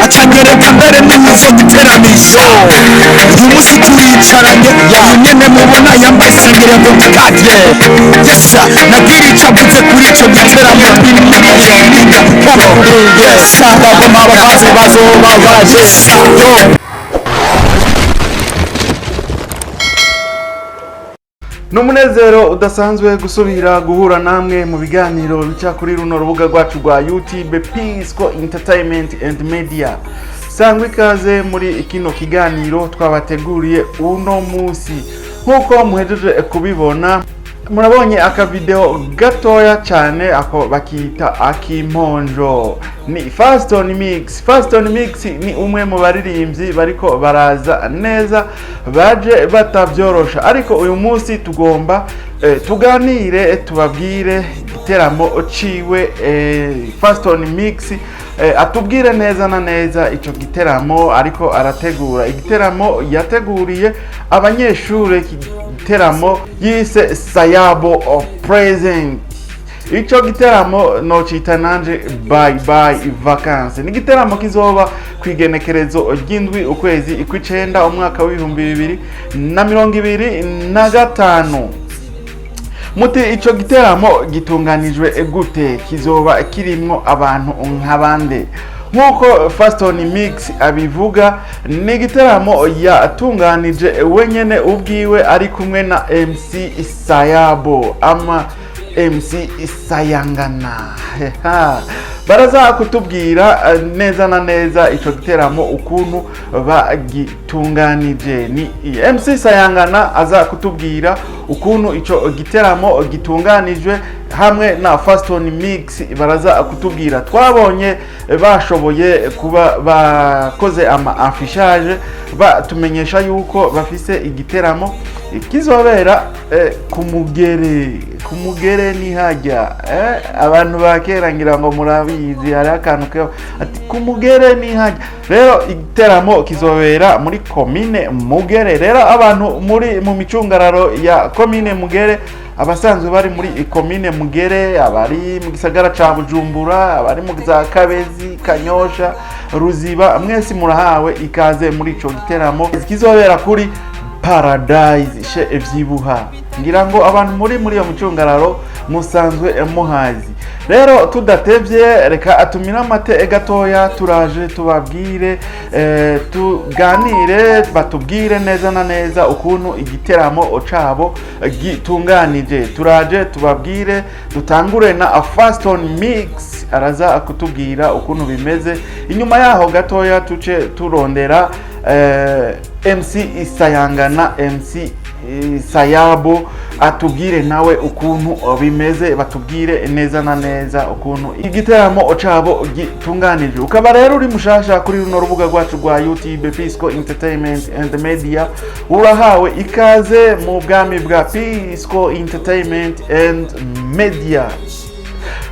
acanyereka mbere n'izo giteramisho uyu munsi turicaranye nyene mubona yambaye isengeri ya Categuwe yesa nabwira icavuze kuri ico giteramo yesa bagoma abafazi bazoba baje Numunezero udasanzwe gusubira guhura namwe mu biganiro bica kuri runo rubuga rwacu rwa YouTube Pisco Entertainment and Media. Sangwe ikaze muri kino kiganiro twabateguriye uno musi. Nkuko muhejeje kubibona murabonye aka video gatoya cyane ako bakita akimponjo ni Faston Mix. Faston Mix ni umwe mu baririmbyi bariko baraza neza baje batavyorosha, ariko uyu munsi tugomba tuganire tubabwire giteramo ciwe Faston Mix atubwire neza na neza ico giteramo ariko arategura. Igiteramo yateguriye abanyeshure, giteramo yise Sayabo of Present. Ico giteramo no cita nanje bye bye vacances. Ni giteramo kizoba kwigenekerezo ry'indwi ukwezi ikwicenda umwaka wa 2025. Muti ico giteramo gitunganijwe gute, kizoba kirimwo abantu nk'abande? Nkuko Faston Mix abivuga, ni giteramo yatunganije wenyene ubwiwe ari kumwe na MC Sayabo ama MC Sayangana. Baraza kutubwira neza na neza ico giteramo ukuntu bagitunganije. Ni MC Sayangana aza kutubwira ukuntu ico giteramo gitunganijwe, hamwe na Faston Mix baraza kutubwira. Twabonye bashoboye kuba bakoze ama affichage batumenyesha yuko bafise igiteramo kizobera kumugere ni hajya abantu bakera ngira ngo murabizi hari akantu ko ati kumugere ni hajya. Rero igiteramo kizobera muri commune Mugere. Rero abantu muri mu micungararo ya commune Mugere, abasanzwe bari muri commune Mugere, abari mu gisagara ca Bujumbura, abari mu za Kabezi, Kanyosha, Ruziba, mwese murahawe ikaze muri ico giteramo kizobera kuri Paradise she evyibuha. Ngira ngo abantu muri iyo micungararo musanzwe muhazi. Rero tudatevye reka atumira amate gatoya turaje tubabwire tuganire batubwire neza na neza ukuntu igiteramo cabo gitunganije. Turaje tubabwire, dutangure na Faston Mix araza kutubwira ukuntu bimeze. Inyuma yaho gatoya tuce turondera MC Sayangana, MC Sayabo atubwire nawe ukuntu bimeze, batubwire neza na neza ukuntu igiteramo cabo gitunganije. Ukaba rero uri mushasha kuri runo rubuga rwacu rwa YouTube Pisco Entertainment and Media, urahawe ikaze mu bwami bwa Pisco Entertainment and Media.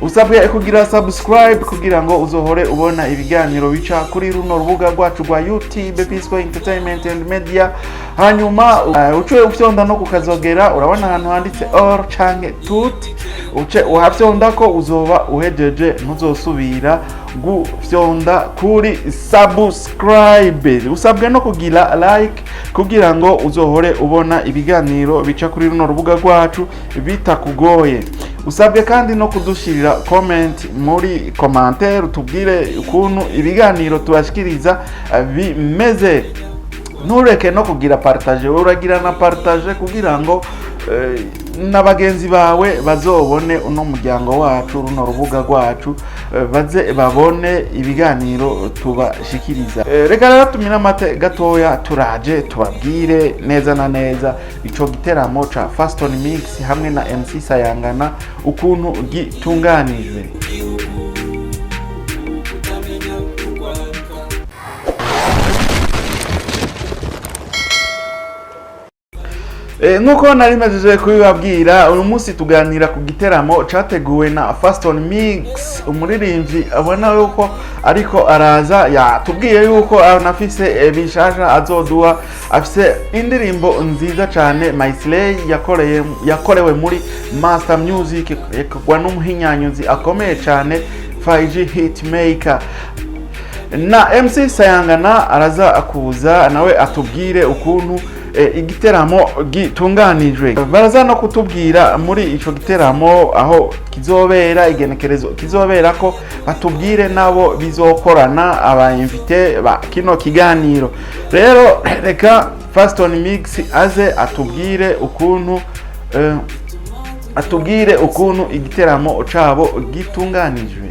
Usabwe kugira subscribe kugira ngo uzohore ubona ibiganiro bica kuri runo rubuga rwacu rwa YouTube Pisco Entertainment and Media. Hanyuma uce ufyonda no kukazogera, urabona ahantu handitse or canke tout, uce uhafyonda ko uzoba uhejeje, ntuzosubira gufyonda kuri subscribe. Usabwe no kugira like kugira ngo uzohore ubona ibiganiro bica kuri runo rubuga rwacu bitakugoye. Usabwe kandi no kudushirira comment muri commentaire, tubwire ukuntu ibiganiro tubashikiriza bimeze. Ntureke no kugira partage, uragira na partage kugira ngo n'abagenzi bawe bazobone uno muryango wacu, runo rubuga rwacu, baze babone ibiganiro tubashikiriza. Reka rero tumira amate gatoya turaje tubabwire neza na neza ico giteramo ca Faston Mix hamwe na MC Sayangana ukuntu gitunganijwe. Nuko nari maze kubibabwira, uyu munsi tuganira ku giteramo Categuwe na Faston Mix, umuririmbyi abona yuko ariko araza yatubwiye yuko anafise bishasha azoduha. Afise indirimbo nziza cyane My Slay yakorewe muri Master Music kwa n'umuhinyanyuzi akomeye cyane 5G Hitmaker. na MC Sayangana araza akuza nawe atubwire ukuntu igiteramo gitunganijwe. Baraza no kutubwira muri ico giteramo aho kizobera, igenekerezo kizobera, ko batubwire nabo bizokorana aba invite ba kino kiganiro. Rero reka Faston Mix aze atubwire ukuntu igiteramo cabo gitunganijwe.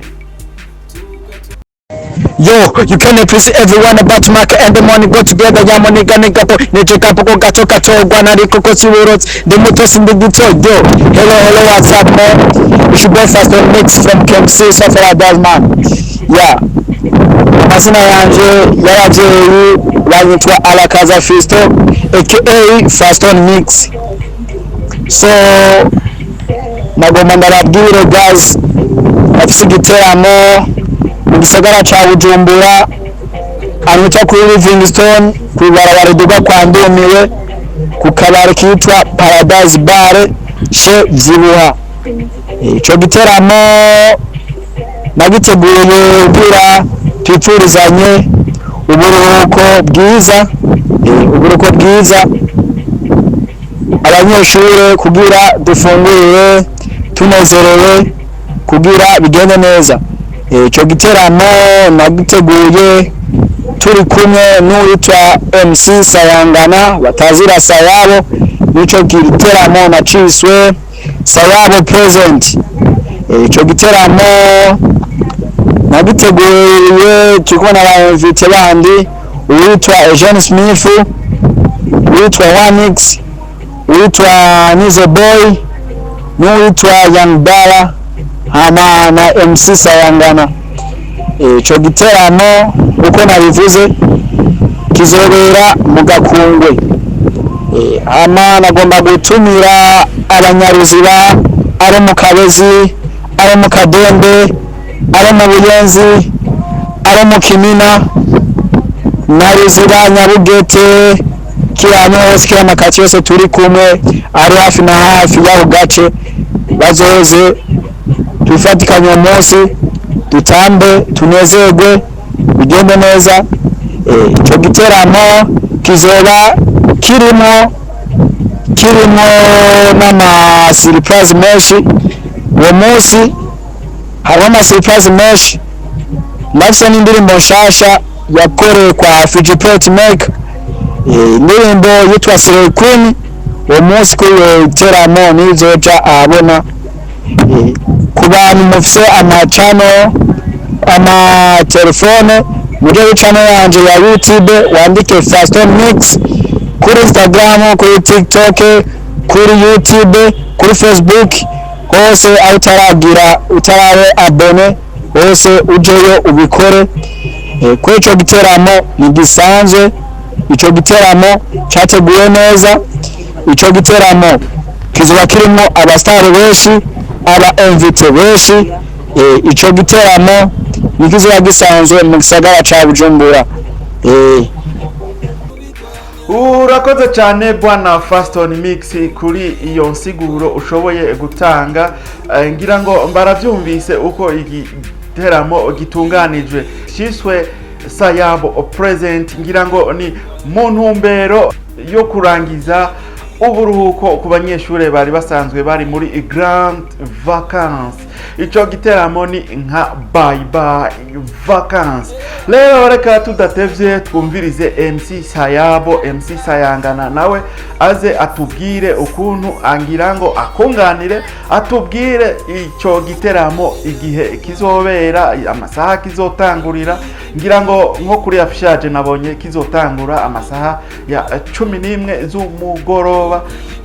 Yo, you can appreciate everyone about Mark and the money go together. Ya money gane gapo, neche kapo ko gacho gwana riko ko siworot. The motors in the gito. Yo, hello, what's up, man? It's your boy Faston Mix from KMC, so far that man. Yeah. Masina yanje, yaraje yanyitwa Alakaza Fisto, aka Faston Mix. So, nagomba ndababwire guys, afise igiteramo mu gisagara ca Bujumbura, anyita kuri Livingstone, kwibarabara duga kwa Ndumiwe, ku kabari kitwa Paradise Bar chez Vyibuha. Ico giteramo nagiteguye kugira twipfurizanye uburuhuko bwiza abanyeshure, kugira dufungurire tunezerewe, kugira bigende neza. Ico giteramo nagiteguye turi kumwe n'uwitwa MC Sayangana batazira Sayabo. Nico giteramo naciswe Sayabo present. Ico giteramo nagiteguye kiko n'abayinvite bandi, uwitwa Eugene Smith, uwitwa Wanix, uwitwa Nizo Boy, n'uwitwa Young Dara hama na MC Sayangana. Ico giteramo uko nabivuze kizobera mu Gakungwe. Hama nagomba gutumira abanyaruziba, ari mu Kabezi, ari mu Kadembe, ari mu Buyenzi, ari mu Kimina, na Ruziba, Nyabugete, kirano hose, kira makati yose turi kumwe, ari hafi na hafi y'aho gace, bazoze tufatikanye umunsi, dutambe, tunezerwe, bigende neza. Ico giteramo kizoba kirimo n'ama surprise menshi. Uwo munsi hariho ama surprise menshi, ndafise n'indirimbo nshasha yakorewe kwa Fujipet Make, indirimbo yitwa Slay Queen. Uwo munsi kuri giteramo nizoja ahabona. Ku bantu mufise ama telefone, muje channel yanje ya YouTube wandike Faston Mix, kuri Instagram, kuri TikTok, kuri YouTube, kuri Facebook, hose utarabe abone, hose ujeyo ubikore. Kuri ico giteramo nigisanzwe, ico giteramo cyateguwe neza. Ico giteramo kizoba kirimo abastari benshi, aba invite benshi. Ico giteramo nikizoba gisanzwe mu gisagara ca Bujumbura. Urakoze cyane bwana Faston Mix kuri iyo nsiguro ushoboye gutanga. Ngira ngo mbaravyumvise uko igiteramo gitunganijwe, shiswe Sayabo present. Ngira ngo ni mu ntumbero yo kurangiza uburuhuko ku banyeshure bari basanzwe bari muri grand vacances. Ico giteramo ni nka bye bye vacances. Leo reka tudatevye twumvirize MC Sayabo, MC Sayangana nawe aze atubwire ukuntu angira ngo akunganire, atubwire ico giteramo igihe kizobera, amasaha kizotangurira. Ngira ngo nko kuri afishaje nabonye kizotangura amasaha ya 11 z'umugoroba,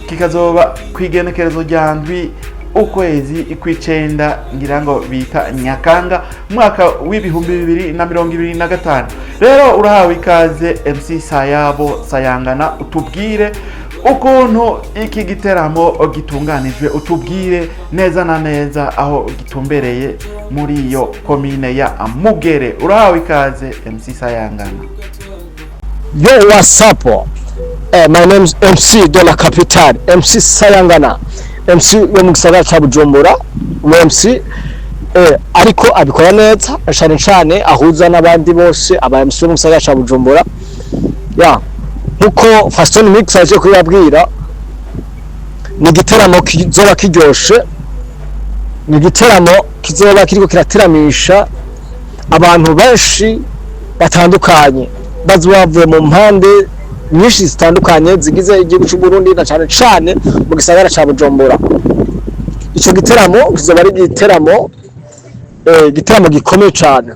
kikazoba kwigenekerezo rya ndwi ukwezi kw'icenda, ngira ngo bita Nyakanga, mwaka w'ibihumbi 2025. Rero urahawe ikaze MC Sayabo Sayangana, utubwire ukuntu iki giteramo gitunganijwe, utubwire neza na neza aho gitumbereye muri iyo komine ya Mugere. Urahawe ikaze MC Sayangana. Yo, what's up? My name is MC de la Capitale, MC Sayangana, MC yo mu gisagara ca Bujumbura, mu MC ariko abikora neza cyane cyane ahuza n'abandi bose aba MC mu gisagara ca Bujumbura ya nkuko Faston Mix aje kubabwira ni giteramo kizoba kiryoshe ni giteramo kizoba kiriko kirateramisha abantu benshi batandukanye bavuye mu mpande nyinshi zitandukanye zigize igihugu cy'u Burundi na cyane cyane mu gisagara ca Bujumbura. Ico giteramo kizoba ari giteramo gikomeye cyane,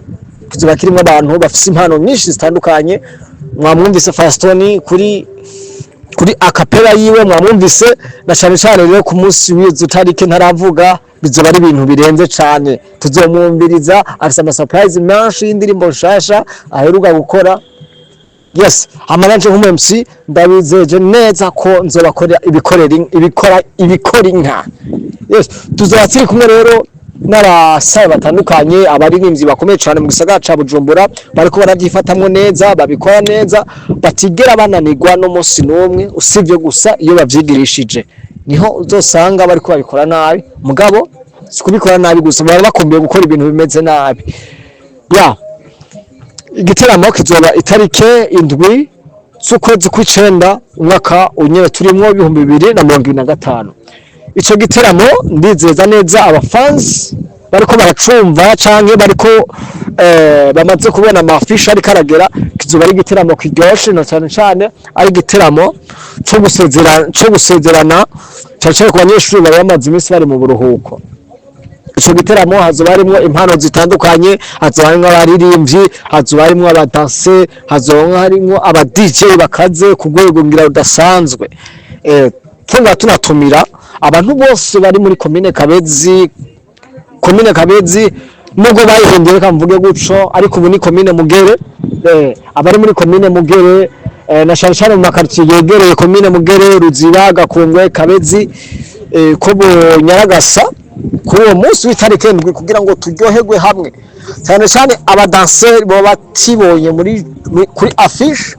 kizoba kirimo abantu bafise impano nyinshi zitandukanye. Mwamwumvise Faston kuri akapela yiwe, mwamwumvise na cyane cyane rero ku munsi w'izo tarike ntaravuga, bizoba ari ibintu birenze cyane. Tuzomwumviriza afise ama surprise menshi y'indirimbo nshasha aheruka gukora. Yes, amananje nk'umu MC ndabizeje neza ko nzobakora ibikora inka. Yes, tuzoba turi kumwe rero n'abasaye batandukanye, abaririmbyi bakomeye cyane mu gisagara ca Bujumbura, bariko baravyifatamwo neza, babikora neza, batigera bananirwa no munsi n'umwe, usivye gusa iyo bavyigirishije niho uzosanga bariko babikora nabi, mugabo sikubikora nabi gusa, baba bakomeye gukora ibintu bimeze nabi. Ya igiteramo kizoba itarike 7 z'ukwezi kw'icenda umwaka unyene turimwo 2025. Ico giteramo ndizeza neza abafans bariko baracumva canke bariko bamaze kubona amafisha ariko aragera, kizoba ari igiteramo kiryoshe na cyane cyane ari igiteramo cyo gusezerana cyane ku banyeshuri bari bamaze iminsi bari mu buruhuko. Ico giteramo hazoba harimo impano zitandukanye, hazoba harimo abaririmbyi, hazoba harimo abadanse, hazoba harimo aba DJ bakaze ku rwego ngira rudasanzwe. Tunatumira abantu bose bari muri komine Kabezi nubwo bayihinduye kamvuge guco, ariko ubu ni komine Mugere. Abari muri komine Mugere na cyane mu makartier yegereye komine Mugere, Ruziba, Gakungwe, Kabezi, Kobo, Nyaragasa, kuri uwo munsi w'itariki 7 kugira ngo turyoherwe hamwe. Cyane cyane abadanseri bo batibonye kuri affiche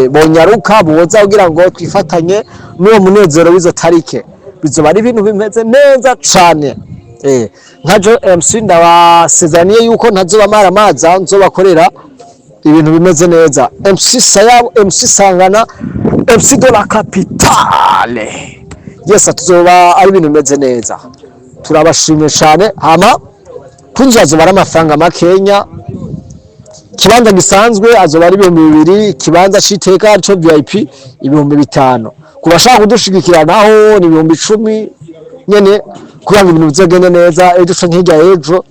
bonyaruka boza kugira ngo twifatanye n'uwo munezero w'izo tarike. Bizoba ari ibintu bimeze neza cyane. Nkajo MC ndabasezaniye yuko ntazoba maramaza, nzobakorera ibintu bimeze neza. MC Sayangana, MC de la capitale. Yes, tuzoba ari ibintu bimeze neza. Turabashimye cyane. Hama kunzazoba ari amafaranga makenya, kibanza gisanzwe azoba ari 2,000, kibanza citeka cyo VIP 5,000. Kubashaka kudushigikira naho ni 10,000 nyene, kugira ngo ibintu bizogende neza. Ejo canke hirya ejo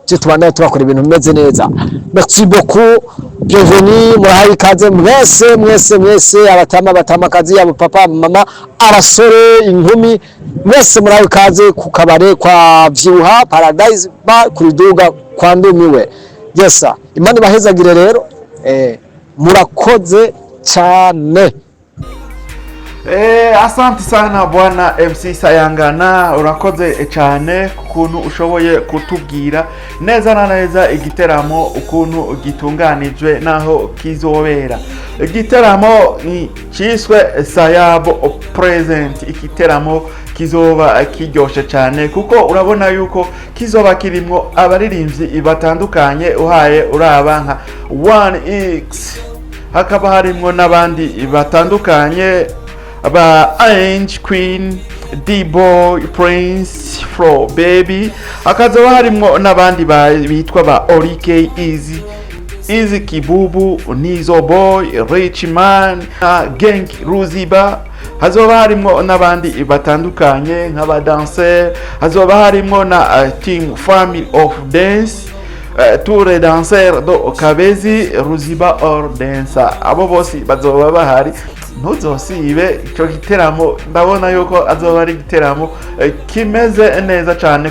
tubandanye tubakora ibintu bimeze neza. Merci beaucoup, bienvenue, murahaye ikaze mwese abatamakazi, abo papa mama, abasore, inkumi, mwese murahaye ikaze ku kabare kwa Vyuha Paradise Bar kuri Duga kwa Ndumiwe. Yes, Imana ibahezagire rero, murakoze cyane. Asante sana bwana MC Sayangana, urakoze cyane ukuntu ushoboye kutubwira neza na neza igiteramo ukuntu gitunganijwe naho kizobera. Igiteramo ni cyiswe Sayabo Present. Igiteramo kizoba kiryoshe cyane kuko urabona yuko kizoba kirimo abaririmbyi batandukanye, uhaye uraba nka 1X, hakaba harimo n'abandi batandukanye aba Ange Queen, D-Boy, Prince, Fro Baby, akazoba harimo n'abandi bitwa ba Orike, Easy Kibubu, Nizo Boy, Rich Man, Gang Ruziba. Hazoba harimo n'abandi batandukanye nk'abadanser, hazoba harimo na Team Family of Dance, Tour Dancer do Kabezi, Ruziba or Dancer. Abo bose bazoba bahari. Ntuzosibe ico giteramo, ndabona yuko azoba ari giteramo kimeze neza cyane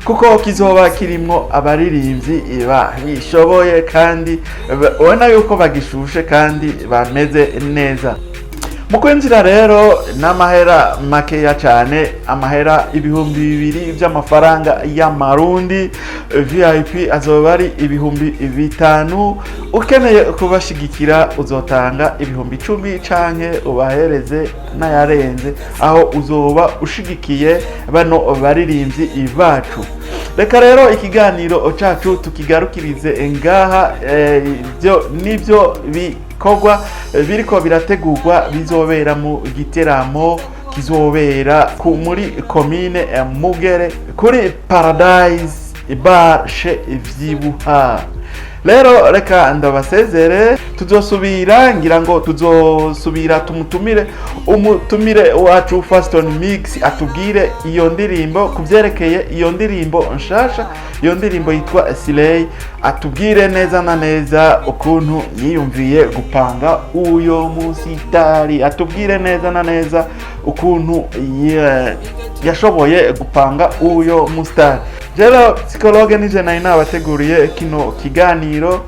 kuko kizoba kirimo abaririmbyi bishoboye kandi ubona yuko bagishushe kandi bameze neza. mu kwinjira rero n'amahera makeya cyane, amahera ibihumbi 2 by'amafaranga y'amarundi. VIP azoba ari ibihumbi 5. Ukeneye kubashigikira uzotanga ibihumbi 10 canke ubahereze n'ayarenze, aho uzoba ushigikiye bano baririmbyi ibacu. Reka rero ikiganiro cacu tukigarukirize ngaha. Ibyo nivyo bikorwa biriko birategurwa bizobera mu giteramo kizobera muri commune Mugere kuri Paradise Bar chez Vyibuha. Rero reka ndabasezere, tuzosubira ngira ngo tuzosubira umutumire wacu Faston Mix atubwire iyo ndirimbo kuvyerekeye iyo ndirimbo nshasha, iyo ndirimbo yitwa Siley, atubwire neza na neza ukuntu yiyumviye gupanga uyo musitari, atubwire neza na neza ukuntu yashoboye gupanga uyo musitari. Jero psikologe nije nayo nabateguriye kino kiganiro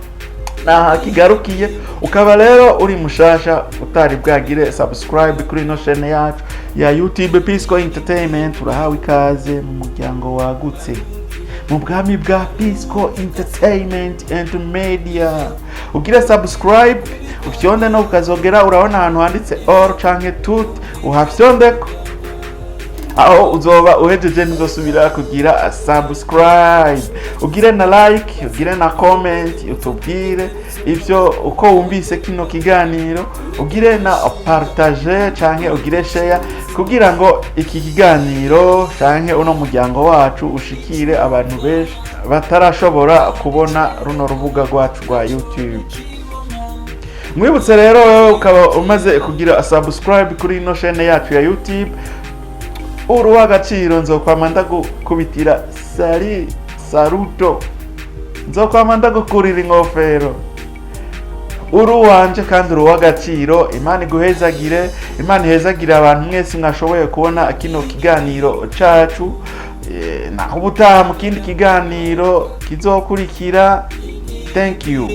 na kigarukiye. Ukaba rero uri mushasha utari bwagire subscribe kuri no channel yacu ya YouTube Pisco Entertainment, urahawe ikaze mu muryango wagutse mu bwami bwa Pisco Entertainment and Media. Ugira subscribe ufyonde no ukazogera urabona ahantu handitse all canke tout, uhafyondeko aho uzoba uhejeje nizosubira kugira subscribe, ugire na like, ugire na comment, utubwire ivyo uko wumvise kino kiganiro, ugire na partage canke ugire share kugira ngo iki kiganiro canke uno muryango wacu ushikire abantu benshi batarashobora kubona runo rubuga rwacu rwa YouTube. Mwibutse rero ukaba umaze kugira subscribe kuri ino channel yacu ya YouTube, uruwa agaciro nzokwama ndagukubitira saruto, nzokwama ndagukurira ingofero uruwanje kandi uruwa agaciro. Imana iguhezagire, Imana ihezagire abantu mwese mwashoboye kubona kino kiganiro cacu. Naho ubutaha mu kindi kiganiro kizokurikira. Thank you.